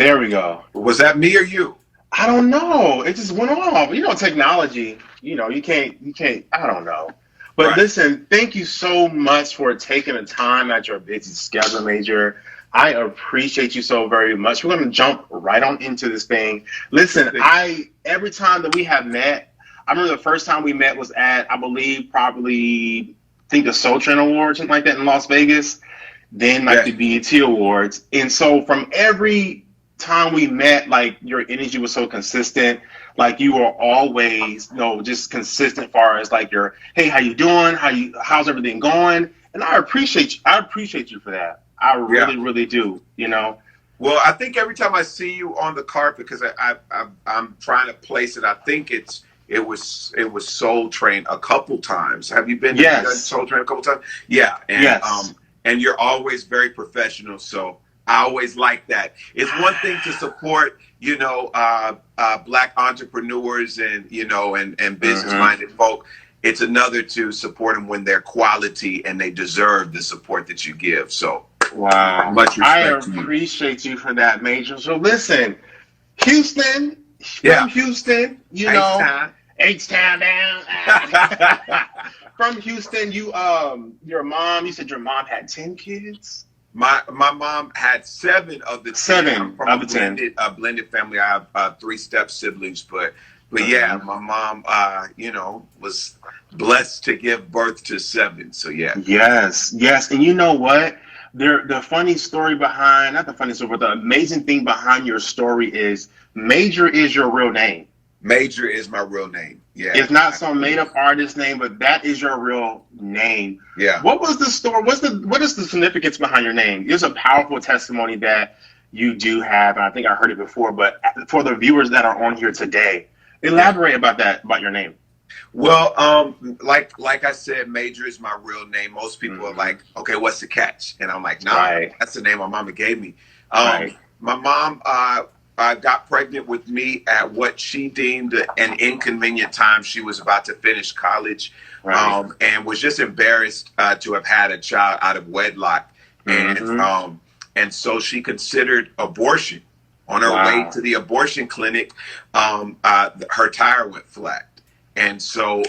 There we go. Was that me or you? I don't know. It just went off. Technology, you can't, I don't know. But Right. listen, thank you so much for taking the time at your busy schedule, Major. I appreciate you so very much. We're going to jump right on into this thing. Listen, every time that we have met, I remember the first time we met was at, I believe, probably, I think the Soul Train Awards, something like that in Las Vegas, then like Yeah. the BET Awards. And so from every time we met, like your energy was so consistent. Like you were always, just consistent as far as like your, hey, how you doing? How's everything going? And I appreciate you. I appreciate you for that. I Yeah. really, really do. Well, I think every time I see you on the carpet, because I'm trying to place it, I think it was Soul Train a couple times. Have you been to done Yes. Soul Train a couple times? Yeah, Yes. and you're always very professional. So I always like that. It's one thing to support, black entrepreneurs and and business Hmm. minded folk. It's another to support them when they're quality and they deserve the support that you give. So Wow. much I respect to you. appreciate you for that, Major. So listen, Houston, from Yeah. Houston, H-Time. H-Town down. From Houston, your mom, you said your mom had 10 kids? My mom had 7 of the 10. I'm Seven from of a the 10. blended family. I have 3 step siblings, but yeah, Mhm. my mom was blessed to give birth to 7. So yeah, Yes, yes. And you know what? The funny story behind, not the funny story, but the amazing thing behind your story is Major is your real name. Major is my real name. Yeah, It's not some made up artist name, but that is your real name. yeah. What was the story? What is the significance behind your name? It's a powerful testimony that you do have, and I think I heard it before, but for the viewers that are on here today, Yeah. elaborate about that, about your name. Well, like I said, Major is my real name. Most people are Hmm. like, okay, what's the catch? And I'm like, nah, Right, that's the name my mama gave me. right, My mom got pregnant with me at what she deemed an inconvenient time. She was about to finish college, right. and was just embarrassed to have had a child out of wedlock, and Hmm. um, and so she considered abortion. On her way Wow. to the abortion clinic, her tire went flat. And so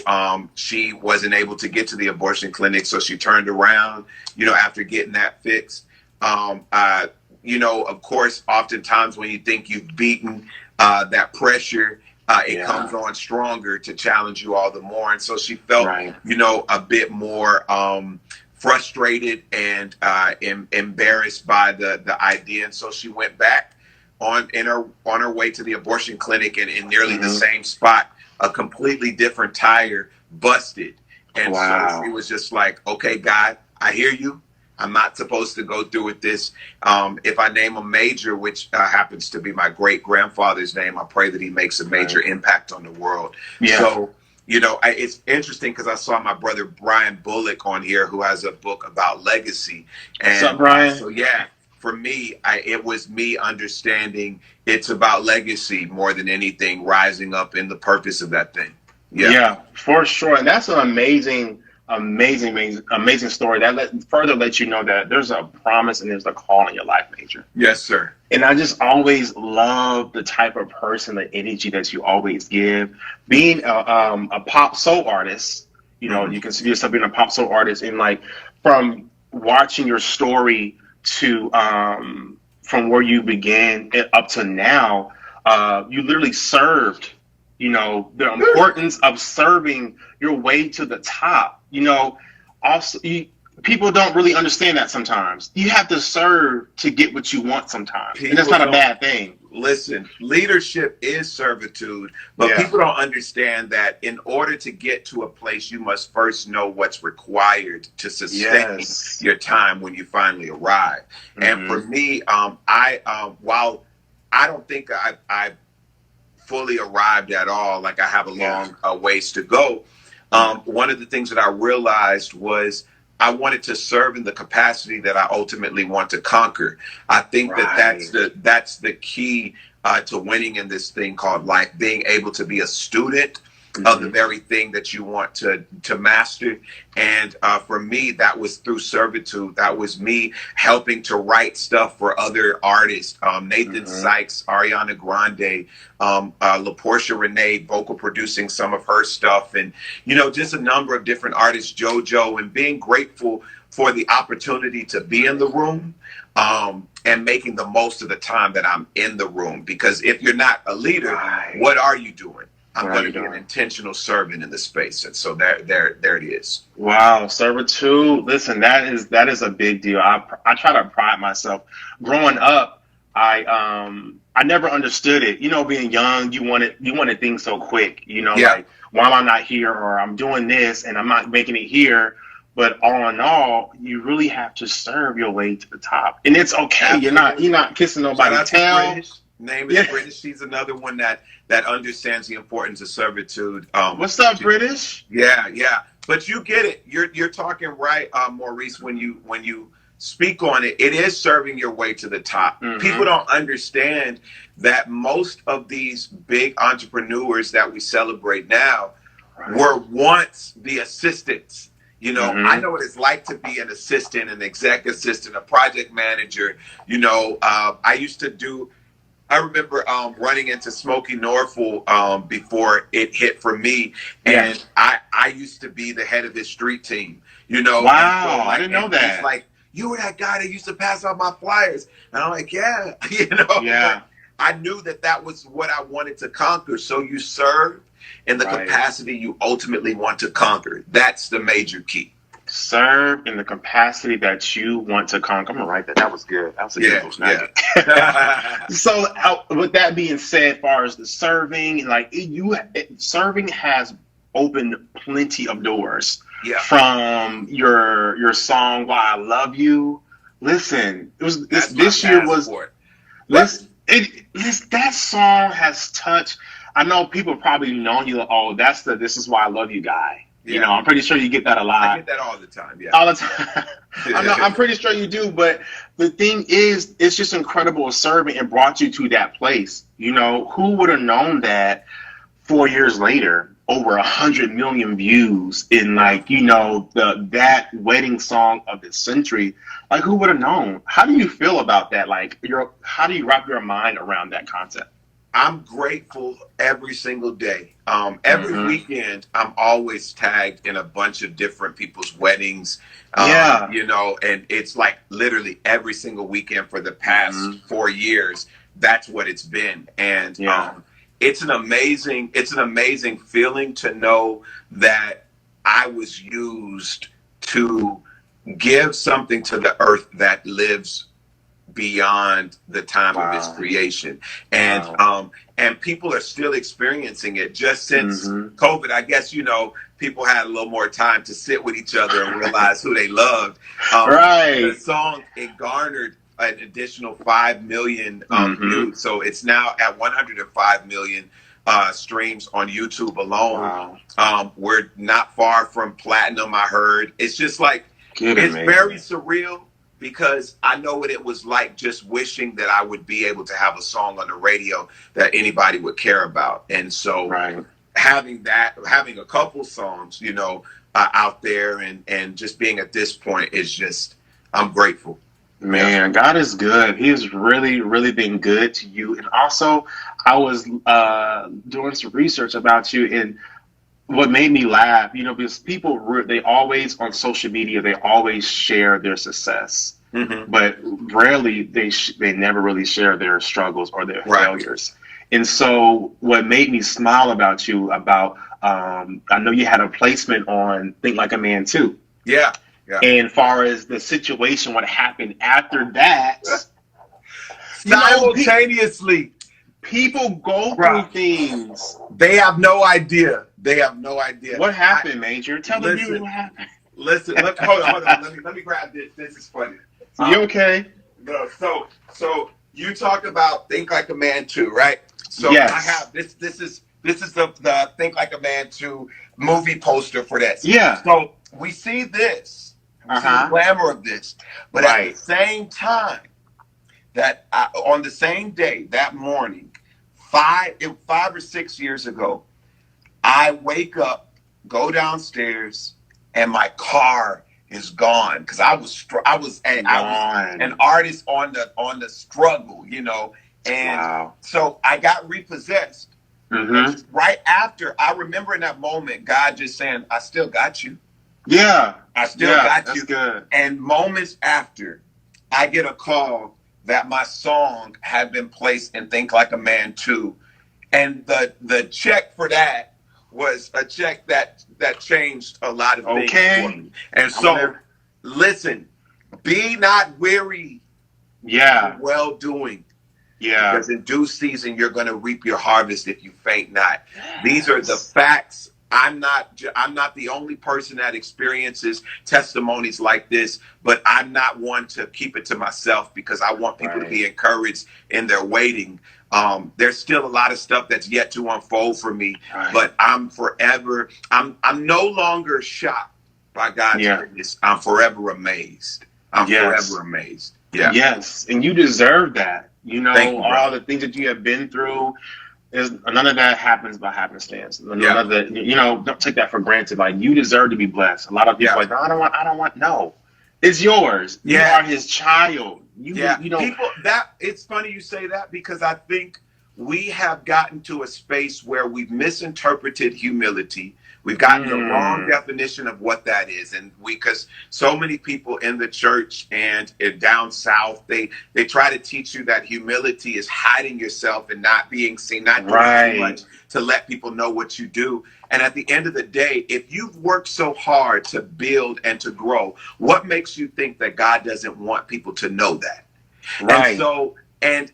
she wasn't able to get to the abortion clinic. So she turned around, after getting that fixed. Of course, oftentimes when you think you've beaten that pressure, it Yeah. comes on stronger to challenge you all the more. And so she felt, Right. a bit more frustrated and embarrassed by the idea. And so she went back on her way to the abortion clinic, and in nearly the Hmm. same spot, a completely different tire busted. And so she Wow. was just like, okay, God, I hear you. I'm not supposed to go through with this. If I name a Major, which happens to be my great grandfather's name, I pray that he makes a major Right. impact on the world. Yeah. So, it's interesting because I saw my brother Brian Bullock on here, who has a book about legacy. What's up, And Brian? so, yeah, for me, it was me understanding it's about legacy more than anything, rising up in the purpose of that thing. Yeah. Yeah, for sure. And that's an amazing, amazing, amazing, amazing story. That further lets you know that there's a promise and there's a call in your life, Major. Yes, sir. And I just always love the type of person, the energy that you always give. Being a pop soul artist, Hmm. you consider yourself being a pop soul artist, and like from watching your story to from where you began up to now, you literally served. The importance of serving your way to the top. Also, people don't really understand that sometimes. You have to serve to get what you want sometimes, and that's People not a don't bad thing. listen. Leadership is servitude, but Yeah. people don't understand that in order to get to a place, you must first know what's required to sustain Yes. your time when you finally arrive. And Hmm. for me, while I don't think I fully arrived at all, like I have a Yeah. long ways to go. Yeah. One of the things that I realized was I wanted to serve in the capacity that I ultimately want to conquer. I think that Right. that's the key to winning in this thing called life. Being able to be a student, of the very thing that you want to master. And for me, that was through servitude. That was me helping to write stuff for other artists. Nathan Sykes, Ariana Grande, LaPortia Renee, vocal producing some of her stuff, and just a number of different artists, JoJo, and being grateful for the opportunity to be in the room. And making the most of the time that I'm in the room, because if you're not a leader, what are you doing? I'm going to be an intentional servant in the space, and so there it is. Wow, servitude. Listen, that is a big deal. I try to pride myself. Growing up, I never understood it. Being young, you wanted things so quick. Like, why am I not here, or I'm doing this and I'm not making it here. But all in all, you really have to serve your way to the top, and it's okay. Absolutely. You're not kissing nobody's tail. Name is British. She's another one that understands the importance of servitude. What's up, British? Yeah. But you get it. You're talking right, Maurice. When you speak on it, it is serving your way to the top. People don't understand that most of these big entrepreneurs that we celebrate now were once the assistants. I know what it's like to be an assistant, an exec assistant, a project manager. I remember running into Smokey Norfolk before it hit for me, and I used to be the head of his street team. Wow, I didn't know that. He's like, you were that guy that used to pass out my flyers, and I'm like, yeah, yeah. I knew that was what I wanted to conquer. So you serve in the capacity you ultimately want to conquer. That's the major key. Serve in the capacity that you want to conquer. I'm gonna write that. That was good. That was a good nugget. So, with that being said, as far as the serving, serving has opened plenty of doors. Yeah. From your song "Why I Love You." Listen, it was this year was. That song has touched. I know people probably know you. Oh, that's the "This Is Why I Love You" guy. Yeah. I'm pretty sure you get that a lot. I get that all the time. Yeah, all the time. I'm pretty sure you do. But the thing is, it's just incredible serving and brought you to that place. Who would have known that 4 years later, over 100 million views in that wedding song of the century? Like, who would have known? How do you feel about that? Like, how do you wrap your mind around that concept? I'm grateful every single day. Every weekend, I'm always tagged in a bunch of different people's weddings. And it's like literally every single weekend for the past 4 years. That's what it's been. And it's an amazing feeling to know that I was used to give something to the earth that lives beyond the time of its creation. And people are still experiencing it just since COVID. I guess, people had a little more time to sit with each other and realize who they loved. The song, it garnered an additional 5 million views. So it's now at 105 million streams on YouTube alone. We're not far from platinum, I heard. It's just like, it's very surreal, because I know what it was like just wishing that I would be able to have a song on the radio that anybody would care about. And so having a couple songs, out there and just being at this point is just, I'm grateful. Man, God is good. He has really, really been good to you. And also, I was doing some research about you, and what made me laugh, because people, they always, on social media, they always share their success. But rarely, they never really share their struggles or their failures. And so what made me smile about you, I know you had a placement on Think Like a Man too. Yeah. And far as the situation, what happened after that, simultaneously, people go through things. They have no idea. What happened, Major? Tell the people what happened. Listen, hold on. Let me grab this. This is funny. You okay? No, so you talk about Think Like a Man 2, right? So yes. I have this is the Think Like a Man 2 movie poster for this. Yeah. So we see this. We see the glamour of this. But at the same time, on the same day, that morning, 5 or 6 years ago, I wake up, go downstairs, and my car is gone because I was an Gone. artist on the struggle, you know, and Wow. so I got repossessed. And Mm-hmm. right after, I remember in that moment, God just saying, "I still got you. Yeah. I still Yeah. got That's you." good. And moments after, I get a call that my song had been placed in Think Like a Man 2, and the check for that was a check that changed a lot of things for Okay. me. And I'm so, there. listen, be not weary in Yeah. well doing, Yeah. because in due season you're going to reap your harvest if you faint not. These are the Yes. facts. I'm not the only person that experiences testimonies like this, but I'm not one to keep it to myself because I want people to Right. be encouraged in their waiting. There's still a lot of stuff that's yet to unfold for me, Right. but I'm no longer shocked by God's Yeah. goodness. I'm forever amazed. I'm forever Yes. amazed. Yeah. Yes. And you deserve that. You Thank know, you, all brother. the things that you have been through is none of that happens by happenstance. None Yeah. of the, you know, don't take that for granted. Like you deserve to be blessed. A lot of people Yeah. are like, no, I don't want, no. It's yours. You Yeah. are his child. Yeah, You know, people, that it's funny you say that because I think we have gotten to a space where we've misinterpreted humility. We've gotten the wrong mm, definition of what that is, and we because so many people in the church and down south they try to teach you that humility is hiding yourself and not being seen, not doing too much right, to let people know what you do. And at the end of the day, if you've worked so hard to build and to grow, what makes you think that God doesn't want people to know that? And right. so, and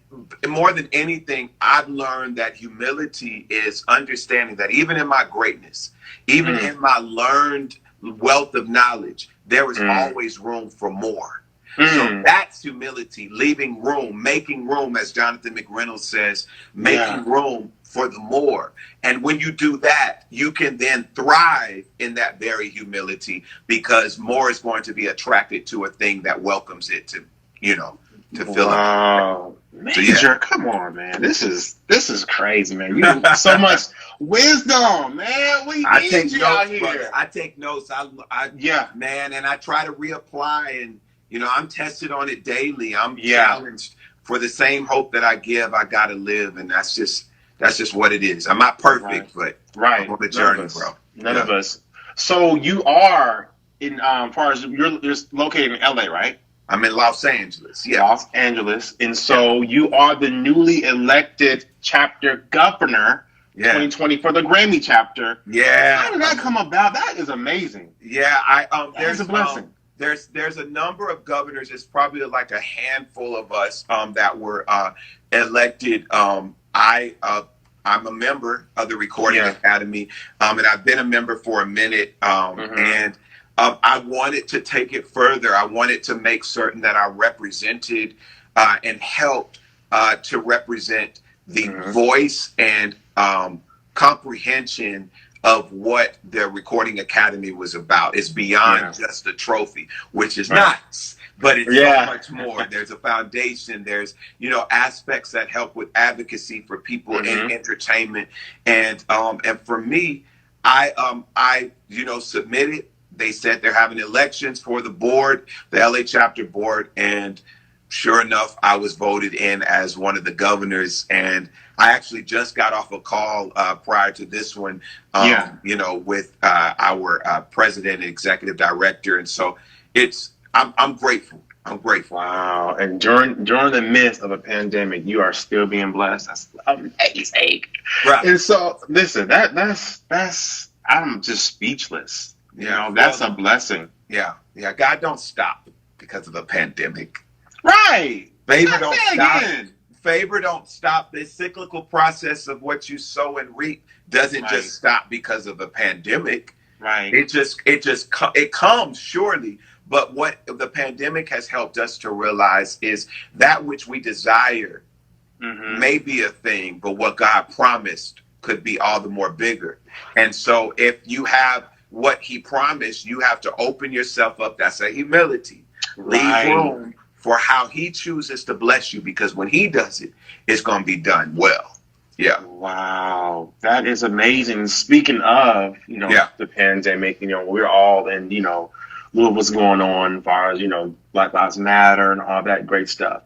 more than anything, I've learned that humility is understanding that even in my greatness, even Mm, in my learned wealth of knowledge, there is mm, always room for more. So mm, that's humility, leaving room, making room, as Jonathan McReynolds says, yeah, making room for the more. And when you do that, you can then thrive in that very humility because more is going to be attracted to a thing that welcomes it to, you know, to fill up. wow, So yeah, Major, come on, man. This is crazy, man. You so much wisdom, man. We I need take you out notes, brother. here. I take notes. Yeah, Man, and I try to reapply, and you know, I'm tested on it daily. I'm yeah, challenged for the same hope that I give. I gotta live, and that's just what it is. I'm not perfect, right, but I'm right. on the None of journey, us, bro. none of Yeah, us. So you are in, far as you're located in LA, right? I'm in Los Angeles. Yeah, Los Angeles, and yeah, so you are the newly elected chapter governor, yeah, 2020 for the Grammy chapter. How yeah. did that come about? That is amazing. Yeah, That is a blessing. there's a number of governors. It's probably like a handful of us that were elected. I'm a member of the Recording Yeah. Academy, and I've been a member for a minute. Mm-hmm. And I wanted to take it further. I wanted to make certain that I represented and helped to represent the Mm-hmm. voice and comprehension of what the Recording Academy was about. It's beyond Yeah. just a trophy, which is Right. nice, but it's so Yeah. much more. There's a foundation. There's, you know, aspects that help with advocacy for people in Mm-hmm. entertainment, and for me, I you know submitted. They said they're having elections for the board, the LA chapter board, and sure enough, I was voted in as one of the governors, and I actually just got off a call prior to this one, Yeah. you know, with our president and executive director, and so I'm grateful. I'm grateful. Wow. And during the midst of a pandemic, you are still being blessed. That's amazing. Right. And so listen, that's I'm just speechless. You Yeah. know, that's Well, a blessing. yeah. Yeah. God don't stop because of a pandemic. Right. Favor don't Say it stop. again. Favor don't stop. The cyclical process of what you sow and reap doesn't Right. just stop because of a pandemic. Right. It comes surely, but what the pandemic has helped us to realize is that which we desire Mm-hmm. may be a thing, but what God promised could be all the more bigger. And so if you have what he promised, you have to open yourself up. That's a humility. Leave Right. room for how he chooses to bless you, because when he does it, it's going to be done well. Yeah. Wow, that is amazing. Speaking of, Yeah. the pandemic, we're all in, look what's going on as far as, Black Lives Matter and all that great stuff.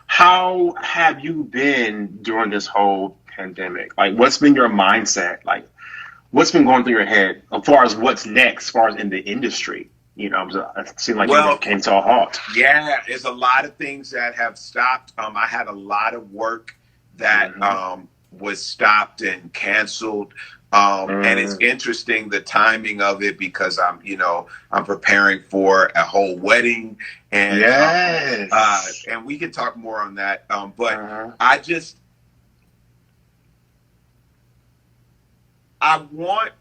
How have you been during this whole pandemic? Like, what's been your mindset? Like, what's been going through your head as far as what's next, as far as in the industry? It seemed like everything Well, came to a halt. yeah, there's a lot of things that have stopped. I had a lot of work that Hmm. was stopped and canceled. And it's Mm. interesting the timing of it because I'm preparing for a whole wedding, Yes. and we can talk more on that. But Uh-huh. I just I want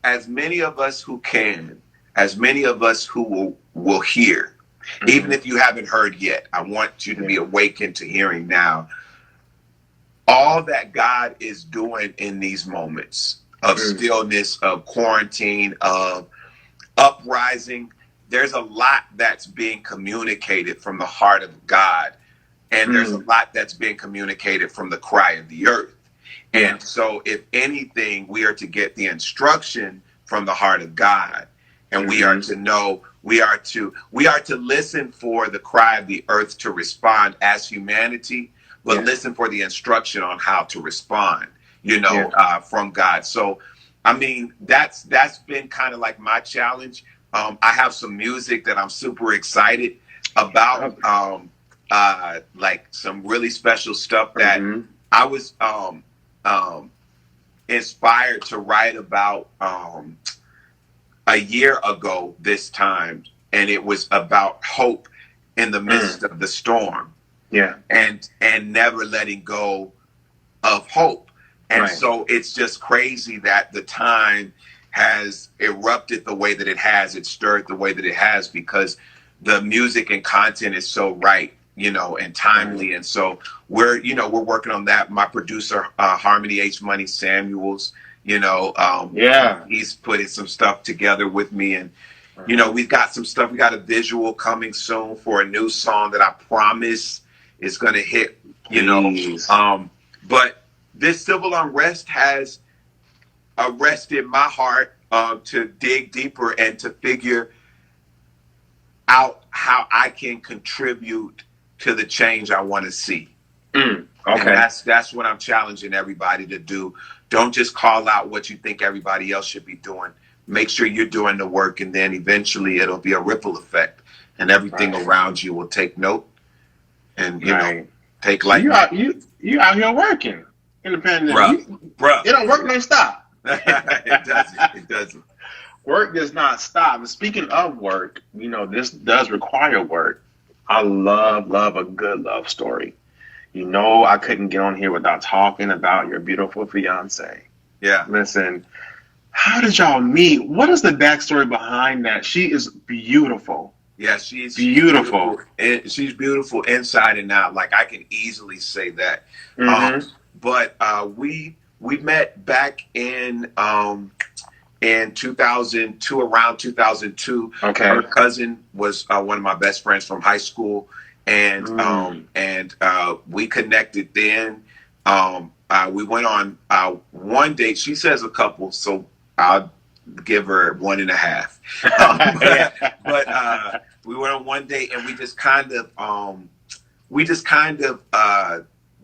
as many of us who can, as many of us who will hear, even Hmm. if you haven't heard yet. I want you to be Yeah. awakened to hearing now. All that God is doing in these moments of Mm. stillness, of quarantine, of uprising, there's a lot that's being communicated from the heart of God. And there's a Mm. lot that's being communicated from the cry of the earth. Yeah. And so, if anything, we are to get the instruction from the heart of God, and we are Hmm. to know, we are to listen for the cry of the earth to respond as humanity, but Yeah. listen for the instruction on how to respond, Yeah. from God. So, I mean, that's been kind of like my challenge. I have some music that I'm super excited about, Yep. like some really special stuff that Hmm. I was um, inspired to write about a year ago this time, and it was about hope in the Mm. midst of the storm, Yeah. and never letting go of hope. And Right. so it's just crazy that the time has erupted the way that it has, it stirred the way that it has, because the music and content is so right, and Right. timely. And so we're working on that. My producer, Harmony H Money Samuels, Yeah. he's putting some stuff together with me. And Uh-huh. we've got some stuff. We got a visual coming soon for a new song that I promise is going to hit. You know, Please. um, but this civil unrest has arrested my heart to dig deeper and to figure out how I can contribute to the change I want to see. Mm. And Okay. that's what I'm challenging everybody to do. Don't just call out what you think everybody else should be doing. Make sure you're doing the work, and then eventually it'll be a ripple effect, and everything Right. around you will take note and Right. take So like you me, out you out here working in the pandemic. bruh, bruh. It don't work no stop. It doesn't. It doesn't. Work does not stop. And speaking of work, this does require work. I love a good love story. I couldn't get on here without talking about your beautiful fiance. Yeah. Listen, how did y'all meet? What is the backstory behind that? She is beautiful. Yeah, she's beautiful, Beautiful. and she's beautiful inside and out. Like I can easily say that. Um, Mm-hmm. but we met back in 2002, around 2002. Her Okay. cousin was one of my best friends from high school, Mm. we connected then. We went on one date. She says a couple, so I'll give her one and a half. Yeah. But we went on one date, and we just kind of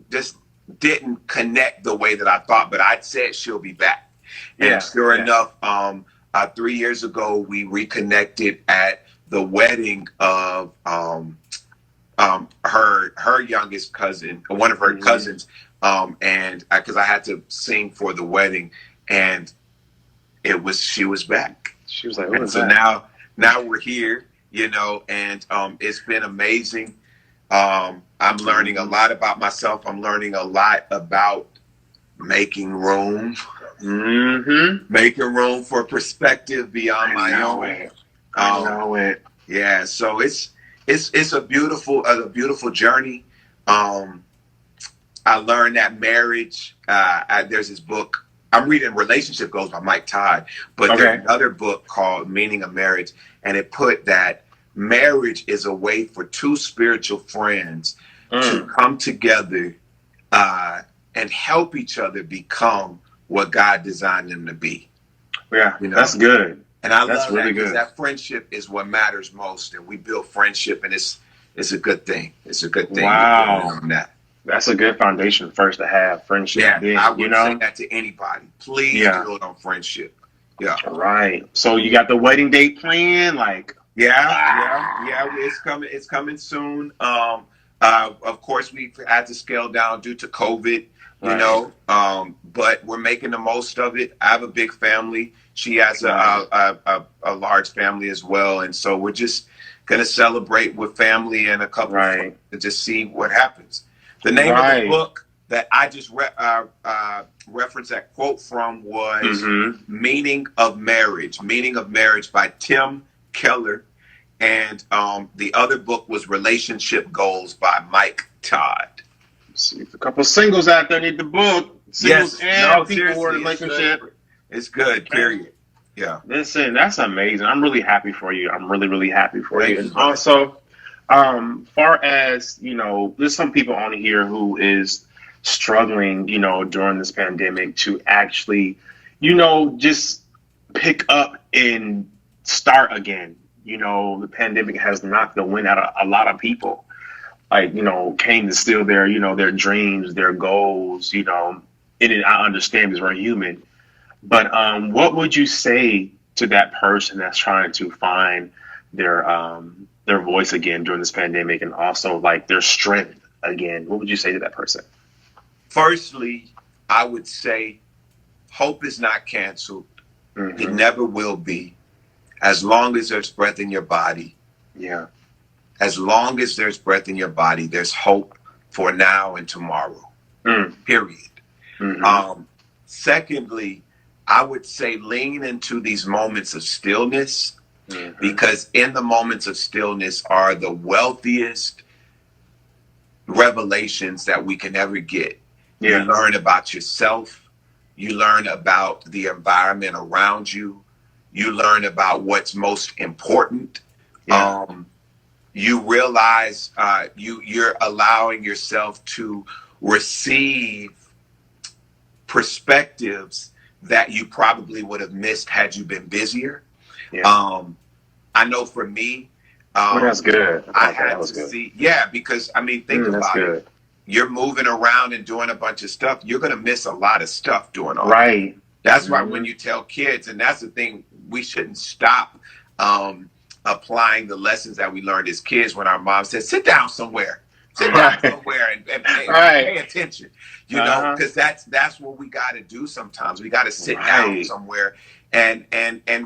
just didn't connect the way that I thought. But I said she'll be back, and Yeah. sure Yeah. enough, 3 years ago we reconnected at the wedding of her youngest cousin, one of her Mm-hmm. cousins, and because I had to sing for the wedding, and she was back. She was like, "What And was so that?" now we're here, and it's been amazing. I'm learning a Mm-hmm. lot about myself. I'm learning a lot about making room, Mm-hmm. making room for perspective beyond I my know own. it. I Um, know it. yeah, so it's a beautiful journey. Um, I learned that marriage. There's this book I'm reading, Relationship Goals by Mike Todd, but there's Okay. another book called Meaning of Marriage, and it put that marriage is a way for two spiritual friends to Mm. come together uh, and help each other become what God designed them to be. Yeah, You know, that's good. and I That's love really that because good. that friendship is what matters most, and we build friendship, and it's a good thing. It's a good thing to build Wow. on that. That's a good foundation first to have friendship. Yeah, I Then, would say that to anybody. Please yeah, build on friendship. Yeah. right. So you got the wedding date planned? Like, Yeah. It's coming. It's coming soon. Of course, we've had to scale down due to COVID. You right, know, but we're making the most of it. I have a big family. She has right, a large family as well, and so we're just gonna celebrate with family and a couple of friends right, and just see what happens. The name of the right. book that I just referenced that quote from was Mm-hmm. "Meaning of Marriage." "Meaning of Marriage" by Tim Keller, and the other book was "Relationship Goals" by Mike Todd. See if a couple singles out there need the book. Singles Yes, no, and people who are in a seriously, it's good. relationship. It's good. Okay. Period. Yeah. Listen, that's amazing. I'm really happy for you. I'm really, really happy for you. Thank you, And brother. also, far as, there's some people on here who is struggling, during this pandemic to actually, just pick up and start again. The pandemic has knocked the wind out of a lot of people. Like, came to steal their, their dreams, their goals, and I understand because we're human. But what would you say to that person that's trying to find their voice again during this pandemic and also like their strength again? What would you say to that person? Firstly, I would say hope is not canceled. It Hmm. never will be. As long as there's breath in your body, Yeah. as long as there's breath in your body, there's hope for now and tomorrow. Mm. Period. Hmm. Um, Secondly, I would say lean into these moments of stillness, Hmm. because in the moments of stillness are the wealthiest revelations that we can ever get. You Yeah. learn about yourself, you learn about the environment around you, you learn about what's most important. Yeah. Um, you realize you're allowing yourself to receive perspectives that you probably would have missed had you been busier. Yeah. Um, I know for me, Well, that's good. I I like that. That had was to good. see, yeah, because I mean, think That's about it. good. You're moving around and doing a bunch of stuff. You're going to miss a lot of stuff doing all that. Right. That's why Hmm. when you tell kids, and that's the thing, we shouldn't stop um, applying the lessons that we learned as kids when our mom said, sit down Right. somewhere and Right. pay attention, Uh-huh. because that's what we got to do sometimes. We got to sit down Right. somewhere and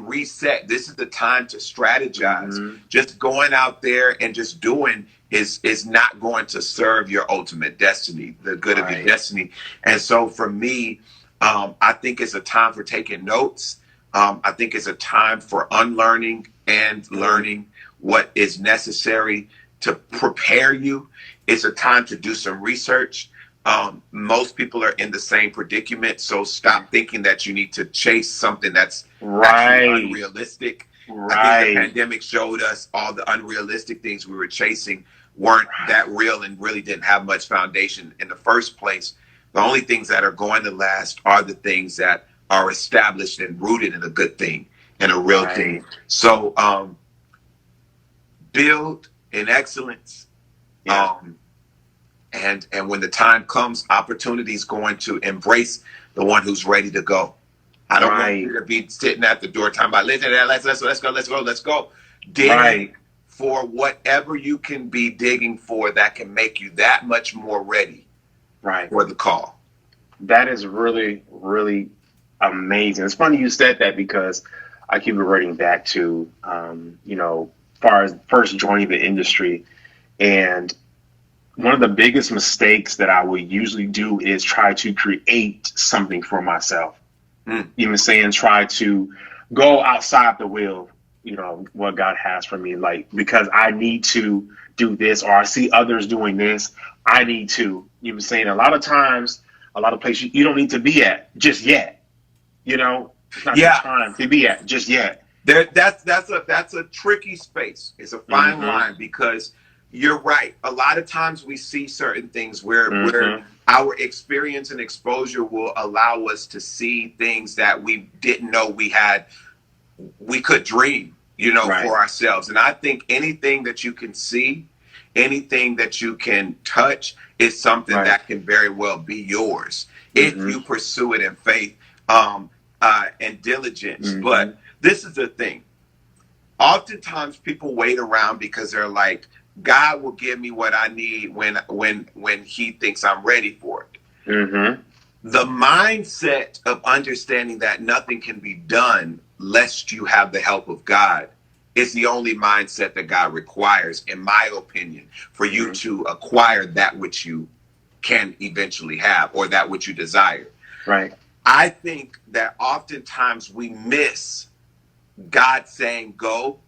reset. This is the time to strategize. Hmm. Just going out there and just doing is not going to serve your ultimate destiny, the good of your Right. destiny. And so for me, I think it's a time for taking notes. I think it's a time for unlearning and Mm. learning what is necessary to prepare you. It's a time to do some research. Most people are in the same predicament, so stop thinking that you need to chase something that's actually Right. unrealistic. I think the Right. pandemic showed us all the unrealistic things we were chasing weren't that real and really didn't have much foundation in the first place. The only things that are going to last are the things that are established and rooted in a good thing and a real thing. Right. So build in excellence. Yeah. Um, and when the time comes, opportunity is going to embrace the one who's ready to go. I don't want Right. you to be sitting at the door talking about let's go. Right. Dig for whatever you can be digging for that can make you that much more ready Right. for the call. That is really, really amazing. It's funny you said that because I keep reverting back to, far as first joining the industry. And one of the biggest mistakes that I would usually do is try to create something for myself. Mm. Even saying try to go outside the will, what God has for me. Like, because I need to do this or I see others doing this, I need to. Even saying a lot of times, a lot of places you don't need to be at just yet. It's not your Yeah, time to be at just yet. that's a tricky space. It's a fine Mm-hmm. line because you're right. A lot of times we see certain things where Mm-hmm. our experience and exposure will allow us to see things that we didn't know we could dream, Right. for ourselves. And I think anything that you can see, anything that you can touch is something Right. that can very well be yours if Mm-hmm. you pursue it in faith, and diligence. Mm-hmm. But this is the thing. Oftentimes people wait around because they're like, God will give me what I need when he thinks I'm ready for it. Mm-hmm. The mindset of understanding that nothing can be done lest you have the help of God is the only mindset that God requires, in my opinion, for you Mm-hmm. to acquire that which you can eventually have, or that which you desire. Right. I think that oftentimes we miss God saying go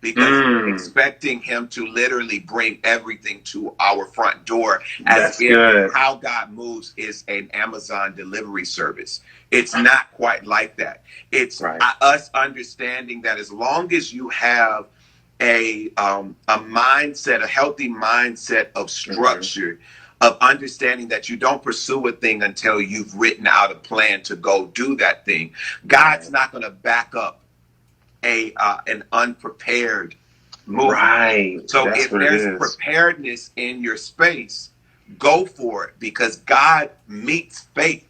because we're Mm. expecting him to literally bring everything to our front door, as That's if good. how God moves is an Amazon delivery service. It's not quite like that. It's Right. us understanding that as long as you have a mindset, a healthy mindset of Mm-hmm. structure, of understanding that you don't pursue a thing until you've written out a plan to go do that thing. God's Right. not going to back up an unprepared movement. Right. So That's if what it there's is. preparedness in your space, go for it, because God meets faith.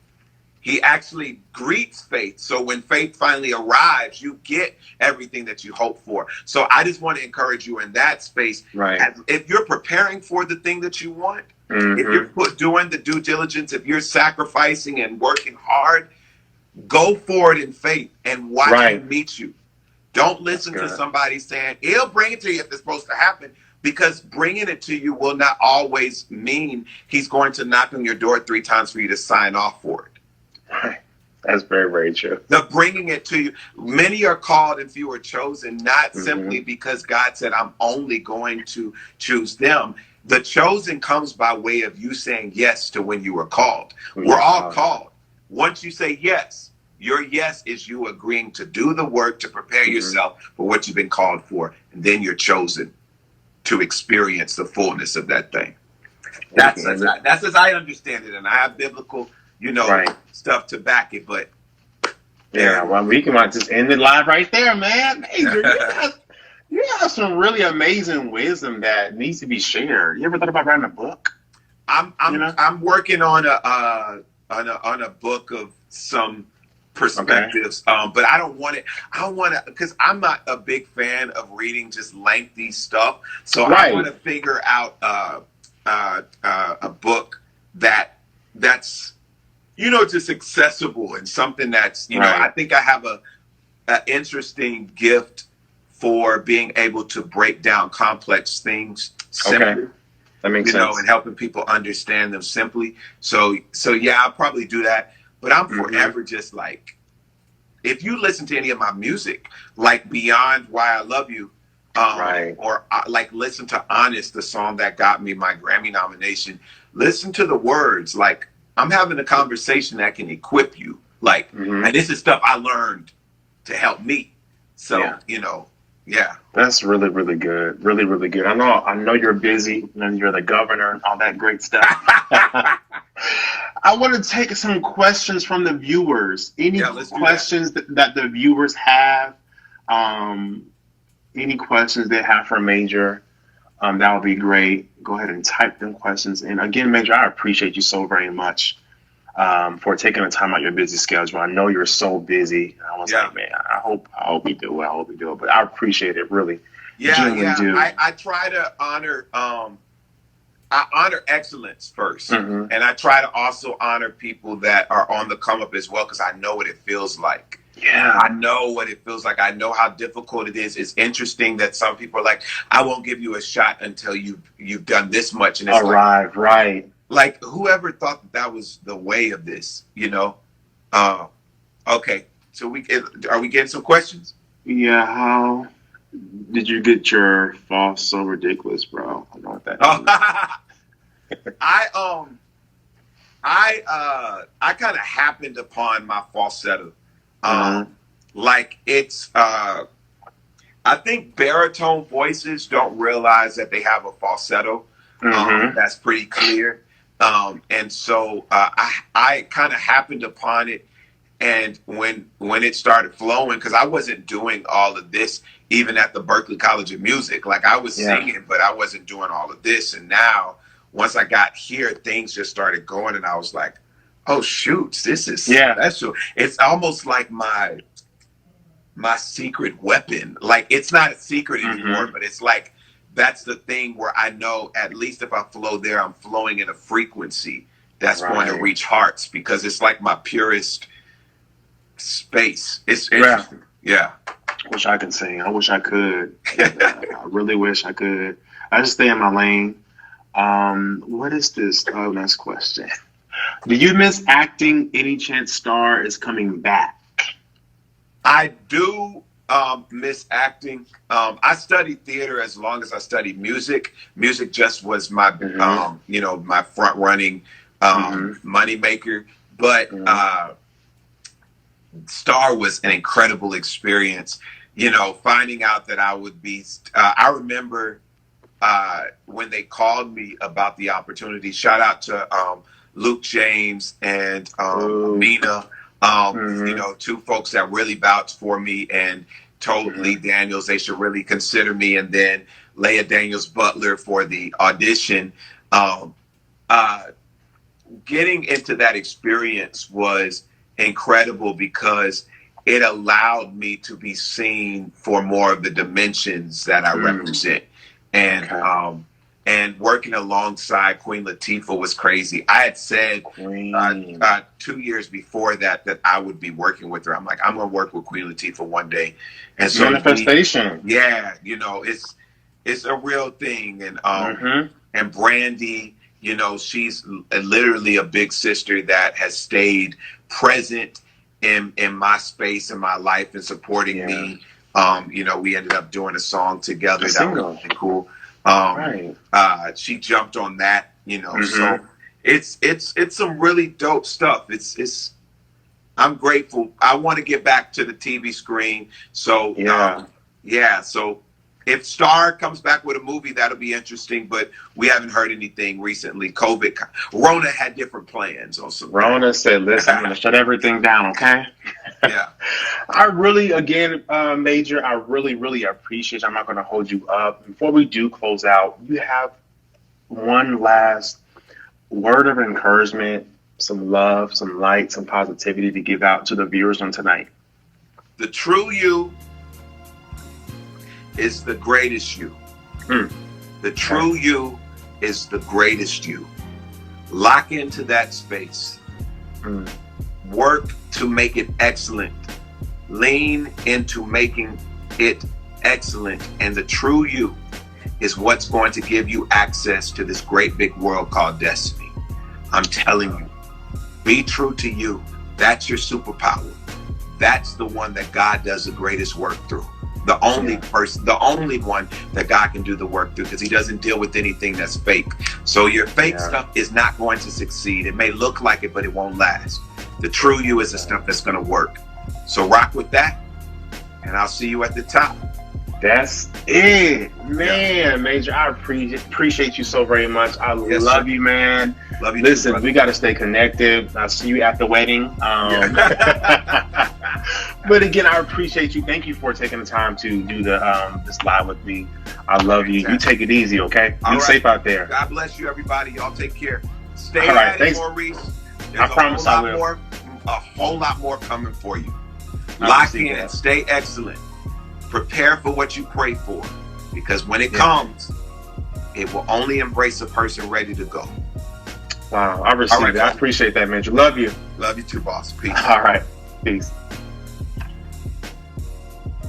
He actually greets faith. So when faith finally arrives, you get everything that you hope for. So I just want to encourage you in that space. Right. If you're preparing for the thing that you want, if you're Mm-hmm. doing the due diligence, if you're sacrificing and working hard, go for it in faith and watch Right. him meet you. Don't That's listen to good. somebody saying he'll bring it to you if it's supposed to happen, because bringing it to you will not always mean he's going to knock on your door 3 times for you to sign off for it. Right. That's very, very true. The bringing it to you, many are called and few are chosen, not Mm-hmm. simply because God said, I'm only going to choose them. The chosen comes by way of you saying yes to when you were called. When We're you're all called. called. Once you say yes, your yes is you agreeing to do the work to prepare Mm-hmm. yourself for what you've been called for. And then you're chosen to experience the fullness of that thing. Amen. That's as I understand it. And I have biblical, Right. stuff to back it. But there Yeah. it Well, we can just end it live right there, man. Major, is. you have some really amazing wisdom that needs to be shared. You ever thought about writing a book? I'm You I'm know? I'm working on a book of some Okay. perspectives, but I don't want it. I don't want to, because I'm not a big fan of reading just lengthy stuff. So I want Right. to figure out a book that's just accessible, and something that's I Right. think I have a interesting gift for being able to break down complex things Okay. simply, That makes and sense. helping people understand them simply. So yeah, I'll probably do that. But I'm Mm-hmm. forever just like, if you listen to any of my music, like Beyond Why I Love You, Right. or like listen to Honest, the song that got me my Grammy nomination. Listen to the words. Like, I'm having a conversation that can equip you. Like, Mm-hmm. and this is stuff I learned to help me. So Yeah. yeah. That's really, really good. Really, really good. I know you're busy and you're the governor and all that great stuff. I want to take some questions from the viewers. Any Yeah, let's do that. questions that the viewers have? Um, any questions they have for Major? That would be great. Go ahead and type them questions in. Again, Major, I appreciate you so very much for taking the time out your busy schedule. I know you're so busy. I was Yeah. like, man, I hope we do it. I hope we do it. But I appreciate it, really, genuinely Yeah. do. I try to honor I honor excellence first. Hmm. And I try to also honor people that are on the come up as well, because I know what it feels like. Yeah. I know what it feels like. I know how difficult it is. It's interesting that some people are like, I won't give you a shot until you've done this much. And it's Arrive, right. like whoever thought that was the way of this. Uh, okay. So are we getting some questions? Yeah, how did you get your false so ridiculous, bro? I don't know what that Oh, is. I kind of happened upon my falsetto. Uh-huh. Like it's I think baritone voices don't realize that they have a falsetto. Hmm. That's pretty clear. And so I kind of happened upon it. And when it started flowing, because I wasn't doing all of this even at the Berklee College of Music, like I was Yeah. singing, but I wasn't doing all of this. And now, once I got here, things just started going, and I was like, "Oh shoot, this is special." It's almost like my secret weapon. Like it's not a secret anymore, but it's like that's the thing where I know at least if I flow there, I'm flowing in a frequency that's going to reach hearts, because it's like my purest space. It's interesting. Yeah. I wish I could sing. I wish I could. I really wish I could. I just stay in my lane. What is this? Oh, next question. Do you miss acting? Any chance Star is coming back? I do miss acting. I studied theater as long as I studied music. Music just was my, my front running money maker. But Star was an incredible experience. You know, finding out that I would be. I remember when they called me about the opportunity. Shout out to Luke James and Mina. You know, two folks that really vouched for me and told Lee Daniels they should really consider me, and then Leah Daniels Butler for the audition. Getting into that experience was incredible because it allowed me to be seen for more of the dimensions that I represent. And working alongside Queen Latifah was crazy. I had said 2 years before that I would be working with her. I'm like, I'm gonna work with Queen Latifah one day. And so manifestation. You know, it's a real thing. And Brandy, you know, she's literally a big sister that has stayed present in my space, in my life, and supporting me. You know, we ended up doing a song together that was really cool. She jumped on that, you know. So it's some really dope stuff. I'm grateful. I want to get back to the TV screen. So so if Star comes back with a movie, that'll be interesting. But we haven't heard anything recently. COVID, Rona had different plans on some. Rona said, "Listen, I'm going to shut everything down." Okay. Yeah. I really, again, Major, I really, really appreciate you. I'm not going to hold you up. Before we do close out, you have one last word of encouragement, some love, some light, some positivity to give out to the viewers on tonight. The true you is the greatest you. The true you is the greatest you. Lock into that space. Work to make it excellent. Lean into making it excellent. And the true you is what's going to give you access to this great big world called destiny. I'm telling you, be true to you. That's your superpower. That's the one that God does the greatest work through. The only person, the only one that God can do the work through, because he doesn't deal with anything that's fake. So your fake stuff is not going to succeed. It may look like it, but it won't last. The true you is the stuff that's going to work. So rock with that, and I'll see you at the top. That's it, man. Major, I appreciate you so very much. I love you, man. Love you. Listen, too, we got to stay connected. I'll see you at the wedding. But again, I appreciate you. Thank you for taking the time to do this live with me. I love you. You take it easy, okay? Be safe out there. God bless you, everybody. Y'all take care. Stay at it, Maurice. I promise I will. A whole lot more coming for you. Lock in and stay excellent. Prepare for what you pray for, because when it comes, it will only embrace a person ready to go. Wow, I received it. I appreciate that, Major. Love you. Love you too, boss. Peace. All right. Peace.